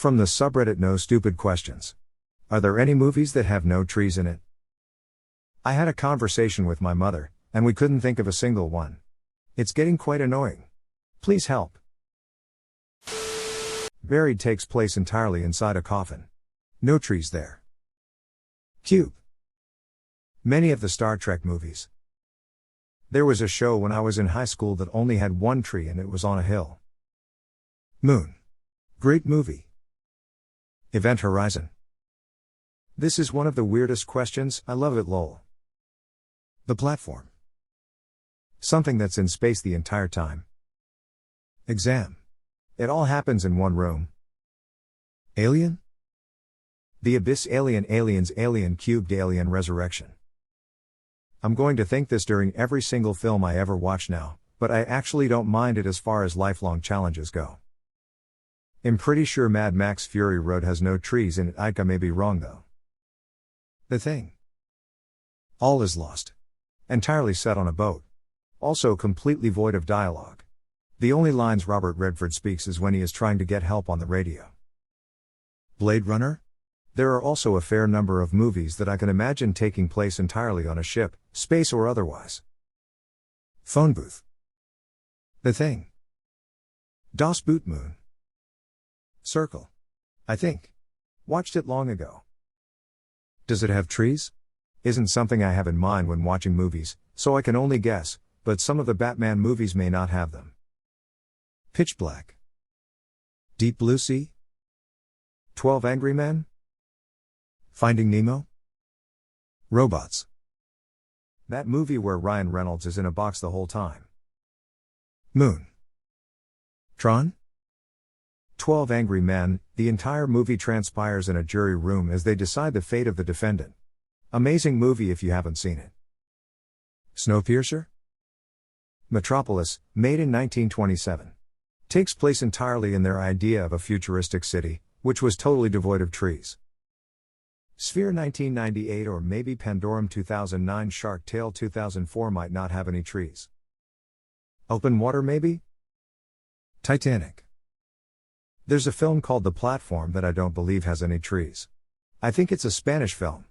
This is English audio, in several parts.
From the subreddit NoStupidQuestions. Are there any movies that have no trees in it? I had a conversation with my mother, and we couldn't think of a single one. It's getting quite annoying. Please help. Buried takes place entirely inside a coffin. No trees there. Cube. Many of the Star Trek movies. There was a show when I was in high school that only had one tree and it was on a hill. Moon. Great movie. Event Horizon. This is one of the weirdest questions, I love it lol. The platform. Something that's in space the entire time. Exam. It all happens in one room. Alien? The Abyss, Alien, Aliens, Alien Cubed, Alien Resurrection. I'm going to think this during every single film I ever watch now, but I actually don't mind it as far as lifelong challenges go. I'm pretty sure Mad Max Fury Road has no trees in it. I may be wrong though. The Thing. All is lost. Entirely set on a boat. Also completely void of dialogue. The only lines Robert Redford speaks is when he is trying to get help on the radio. Blade Runner? There are also a fair number of movies that I can imagine taking place entirely on a ship, space or otherwise. Phone Booth. The Thing. Das Boot Moon. Circle. I think. Watched it long ago. Does it have trees? Isn't something I have in mind when watching movies, so I can only guess, but some of the Batman movies may not have them. Pitch Black. Deep Blue Sea? 12 Angry Men? Finding Nemo? Robots. That movie where Ryan Reynolds is in a box the whole time. Moon. Tron? 12 Angry Men. The entire movie transpires in a jury room as they decide the fate of the defendant. Amazing movie if you haven't seen it. Snowpiercer? Metropolis, made in 1927. Takes place entirely in their idea of a futuristic city, which was totally devoid of trees. Sphere 1998 or maybe Pandorum 2009. Shark Tale 2004 might not have any trees. Open Water maybe? Titanic. There's a film called The Platform that I don't believe has any trees. I think it's a Spanish film.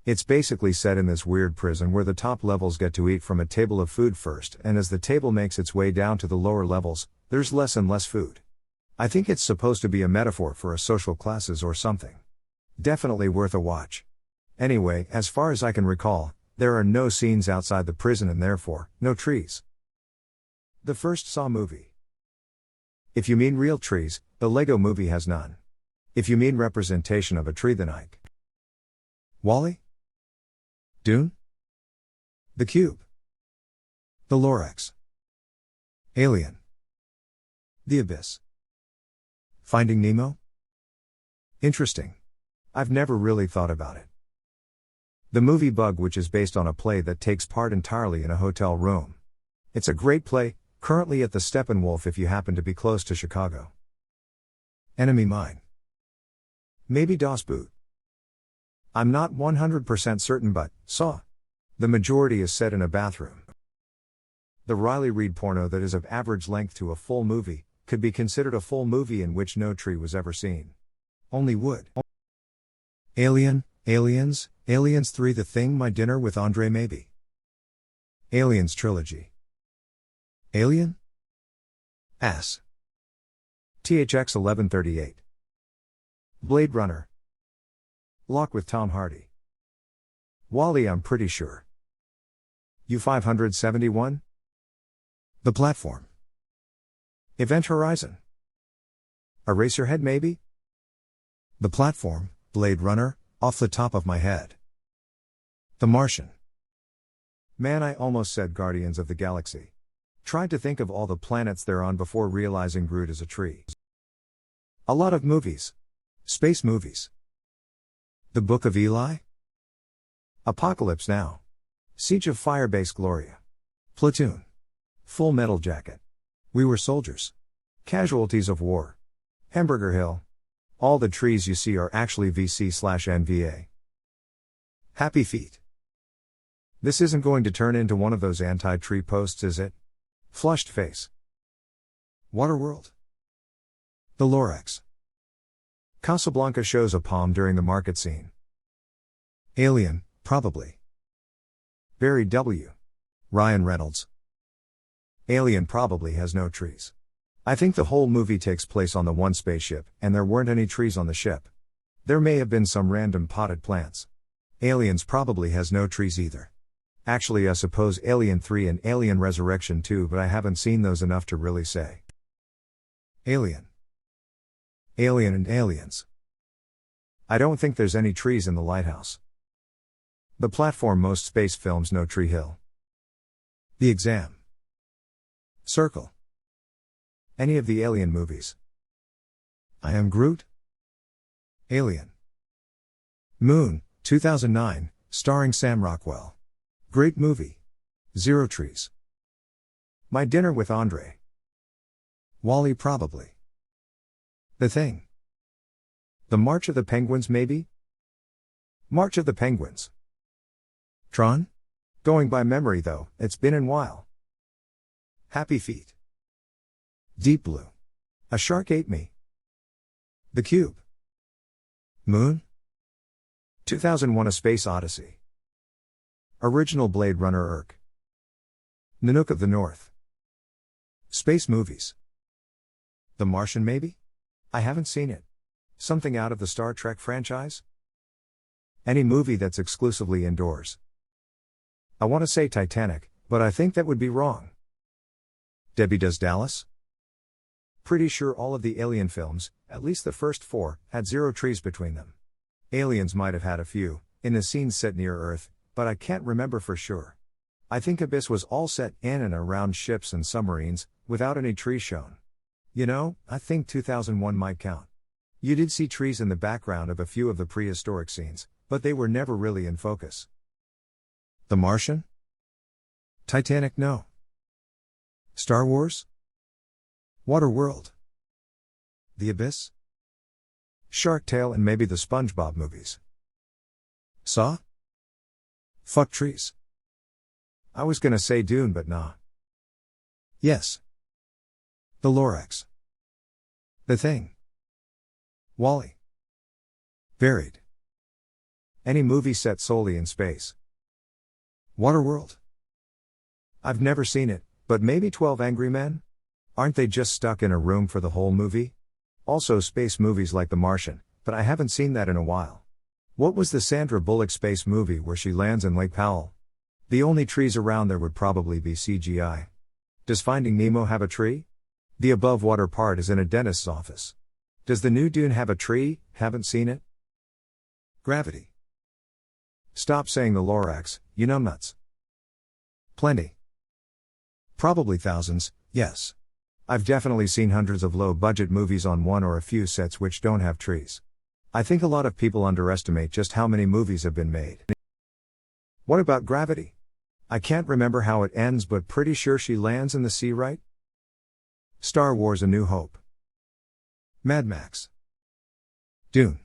It's basically set in this weird prison where the top levels get to eat from a table of food first, and as the table makes its way down to the lower levels, there's less and less food. I think it's supposed to be a metaphor for a social classes or something. Definitely worth a watch. Anyway, as far as I can recall, there are no scenes outside the prison and therefore, no trees. The first Saw movie. If you mean real trees, the Lego movie has none. If you mean representation of a tree, then Ike. WALL-E? Dune? The Cube? The Lorax? Alien? The Abyss? Finding Nemo? Interesting. I've never really thought about it. The movie Bug, which is based on a play that takes part entirely in a hotel room. It's a great play, currently at the Steppenwolf if you happen to be close to Chicago. Enemy Mine. Maybe Das Boot. I'm not 100% certain, but Saw. The majority is set in a bathroom. The Riley Reid porno that is of average length to a full movie could be considered a full movie in which no tree was ever seen. Only wood. Alien, Aliens, Aliens 3 The Thing My Dinner with Andre maybe. Aliens Trilogy. Alien? Ass. THX 1138. Blade Runner. Locke with Tom Hardy. WALL-E I'm pretty sure. U-571? The Platform. Event Horizon. Eraserhead maybe? The Platform, Blade Runner, off the top of my head. The Martian. Man, I almost said Guardians of the Galaxy. Tried to think of all the planets they're on before realizing Groot is a tree. A lot of movies. Space movies. The Book of Eli? Apocalypse Now. Siege of Firebase Gloria. Platoon. Full Metal Jacket. We Were Soldiers. Casualties of War. Hamburger Hill. All the trees you see are actually VC/NVA. Happy Feet. This isn't going to turn into one of those anti-tree posts, is it? Flushed face. Waterworld. The Lorax. Casablanca shows a palm during the market scene. Alien, probably. Barry W. Ryan Reynolds. Alien probably has no trees. I think the whole movie takes place on the one spaceship, and there weren't any trees on the ship. There may have been some random potted plants. Aliens probably has no trees either. Actually, I suppose Alien 3 and Alien Resurrection too, but I haven't seen those enough to really say. Alien. Alien and aliens. I don't think there's any trees in the lighthouse. The platform, most space films, no tree hill. The Exam. Circle. Any of the Alien movies. I Am Groot. Alien. Moon, 2009, starring Sam Rockwell. Great movie. Zero trees. My Dinner with Andre. Wall-E probably. The Thing. The March of the Penguins maybe? March of the Penguins. Tron? Going by memory though, it's been a while. Happy Feet. Deep Blue. A Shark Ate Me. The Cube. Moon? 2001: A Space Odyssey. Original Blade Runner Irk. Nanook of the North. Space movies. The Martian maybe? I haven't seen it. Something out of the Star Trek franchise? Any movie that's exclusively indoors. I want to say Titanic, but I think that would be wrong. Debbie Does Dallas? Pretty sure all of the Alien films, at least the first 4, had zero trees between them. Aliens might have had a few, in the scenes set near Earth, but I can't remember for sure. I think Abyss was all set in and around ships and submarines, without any trees shown. You know, I think 2001 might count. You did see trees in the background of a few of the prehistoric scenes, but they were never really in focus. The Martian? Titanic, no. Star Wars? Waterworld? The Abyss? Shark Tale and maybe the SpongeBob movies. Saw? Fuck trees. I was gonna say Dune, but nah. Yes. The Lorax. The Thing. Wall-E. Buried. Any movie set solely in space. Waterworld. I've never seen it, but maybe 12 Angry Men? Aren't they just stuck in a room for the whole movie? Also space movies like The Martian, but I haven't seen that in a while. What was the Sandra Bullock space movie where she lands in Lake Powell? The only trees around there would probably be CGI. Does Finding Nemo have a tree? The above water part is in a dentist's office. Does the new Dune have a tree? Haven't seen it. Gravity. Stop saying the Lorax, you numbnuts. Plenty. Probably thousands, yes. I've definitely seen hundreds of low-budget movies on one or a few sets which don't have trees. I think a lot of people underestimate just how many movies have been made. What about Gravity? I can't remember how it ends, but pretty sure she lands in the sea, right? Star Wars: A New Hope. Mad Max. Dune.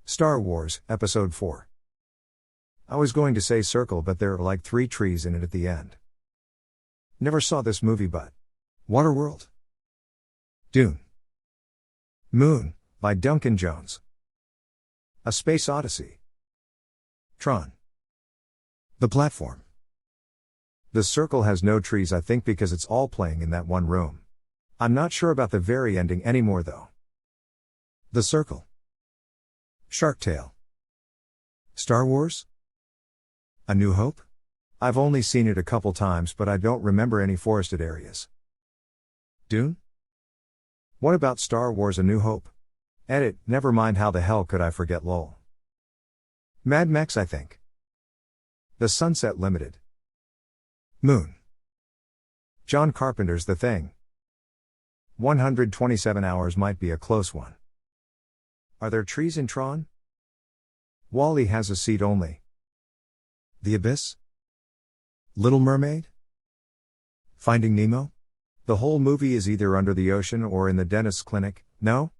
Star Wars, Episode 4. I was going to say Circle, but there are like 3 trees in it at the end. Never saw this movie, but Waterworld. Dune. Moon, by Duncan Jones. A Space Odyssey. Tron. The Platform. The Circle has no trees, I think, because it's all playing in that one room. I'm not sure about the very ending anymore though. The Circle. Shark Tale. Star Wars? A New Hope? I've only seen it a couple times, but I don't remember any forested areas. Dune? What about Star Wars: A New Hope? Edit, never mind, how the hell could I forget lol. Mad Max, I think. The Sunset Limited. Moon. John Carpenter's The Thing. 127 Hours might be a close one. Are there trees in Tron? Wall-E has a seat only. The Abyss? Little Mermaid? Finding Nemo? The whole movie is either under the ocean or in the dentist's clinic, no?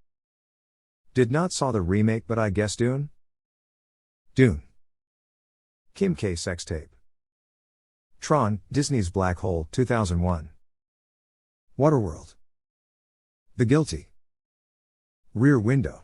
Did not saw the remake, but I guess Dune? Dune. Kim K. Sex Tape. Tron, Disney's Black Hole, 2001. Waterworld. The Guilty. Rear Window.